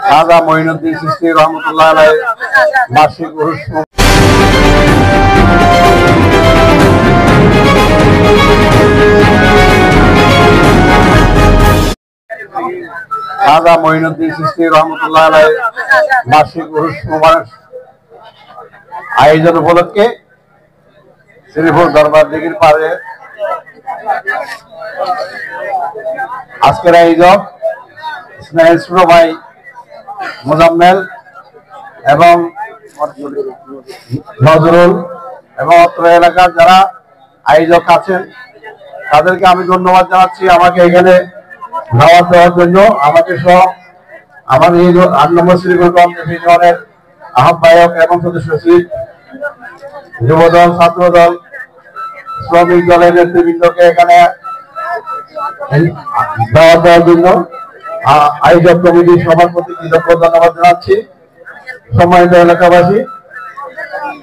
খাজা মঈনুদ্দিন চিশতি রহমতুল্লাহ আলাইহি বার্ষিক উরুস খাজা মঈনুদ্দিন চিশতি রহমতুল্লাহ আলাইহি বার্ষিক উরুস মুবারক আয়োজন উপলক্ষে শ্রীপুর দরবার দিঘির পাড়ে আজকের আয়োজক স্নেহের ছোট ভাই মোজাম্মেল এবং নজরুল এবং অত্র এলাকার যারা আয়োজক আছেন তাদেরকে আমি ধন্যবাদ জানাচ্ছি আমাকে এখানে দাওয়াত দেওয়ার জন্য। আমাকে সহ আমার এই ৮ নম্বর শ্রীপুরগঞ্জ ইউনিয়নের আহ্বায়ক এবং সদস্য সচিব, যুবদল, ছাত্রদল, শ্রমিক দলের নেতৃবৃন্দকে এখানে দাওয়াত দেওয়ার জন্য আয়োজক কমিটির সবার প্রতি কৃতজ্ঞ ধন্যবাদ জানাচ্ছি। সম্মানিত এলাকাবাসী,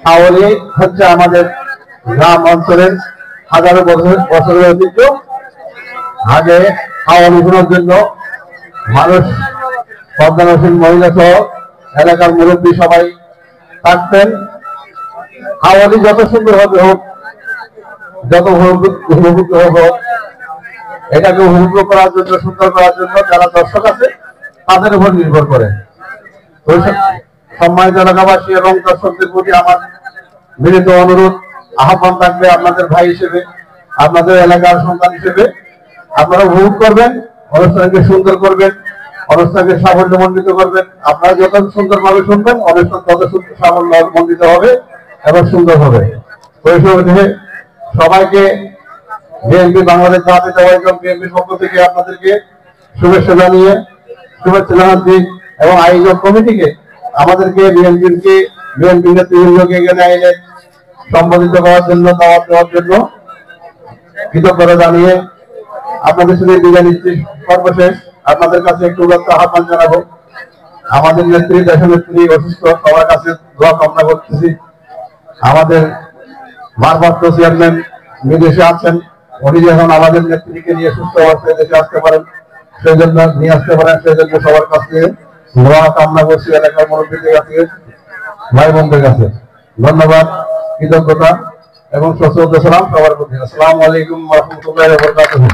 হাওলি হচ্ছে আমাদের গ্রাম অঞ্চলের হাজারো বছরের ঐতিহ্য। আগে হাওলি শোনার জন্য মানুষ, পদ্মানসীন মহিলা সহ এলাকার মুরব্বী সবাই থাকতেন। হাওলি যত সুন্দর হবে হোক, যত উপভোগ্য হোক, এটাকে উপভোগ্য করার জন্য, সুন্দর করার জন্য যারা দর্শক আছে তাদের উপর নির্ভর করে। সম্মানিত এলাকাবাসী এবং দর্শকদের প্রতি আমার মিলিত অনুরোধ, আহ্বান থাকবে আপনাদের ভাই হিসেবে, আপনাদের এলাকার সন্তান হিসেবে আপনারা উপভোগ করবেন, অনুষ্ঠানকে সুন্দর করবেন, অনুষ্ঠানকে সাফল্যমণ্ডিত করবেন। আপনারা যত সুন্দরভাবে শুনবেন অনুষ্ঠান তত সাফল্যমণ্ডিত হবে এবং সুন্দর হবে। ওই সময় সবাইকে বিএনপি বাংলাদেশ জাতীয়তাবাদী দল বিএনপির পক্ষ থেকে আপনাদেরকে শুভেচ্ছা জানাচ্ছি এবং আয়োজক কমিটিকে আমাদেরকে বিএনপি নেতৃবৃন্দকে এখানে আইনে সম্বোধিত করার জন্য, দাওয়াত দেওয়ার জন্য কৃতজ্ঞতা জানিয়ে আপনাদের সাথে বিদায় নিচ্ছি। সর্বশেষ আপনাদের কাছে একটু আহ্বান জানাবো, আমাদের নেত্রী, দেশনেত্রী অসুস্থ, সবার কাছে দোয়া কামনা করতেছি। আমাদের ভারপ্রাপ্ত চেয়ারম্যান বিদেশে আছেন, উনি যখন আমাদের নেত্রীকে নিয়ে সুস্থ অবস্থায় দেশে আসতে পারেন, সেই জন্য নিয়ে আসতে পারেন, সেই জন্য সবার কাছে দোয়া কামনা করছি, এলাকার মুরব্বীদের কাছে, ভাই বোনদের কাছে ধন্যবাদ, কৃতজ্ঞতা এবং সশ্রদ্ধ সালাম সবার প্রতি। আসসালামু আলাইকুম ওয়া রাহমাতুল্লাহি ওয়া বারাকাতুহু।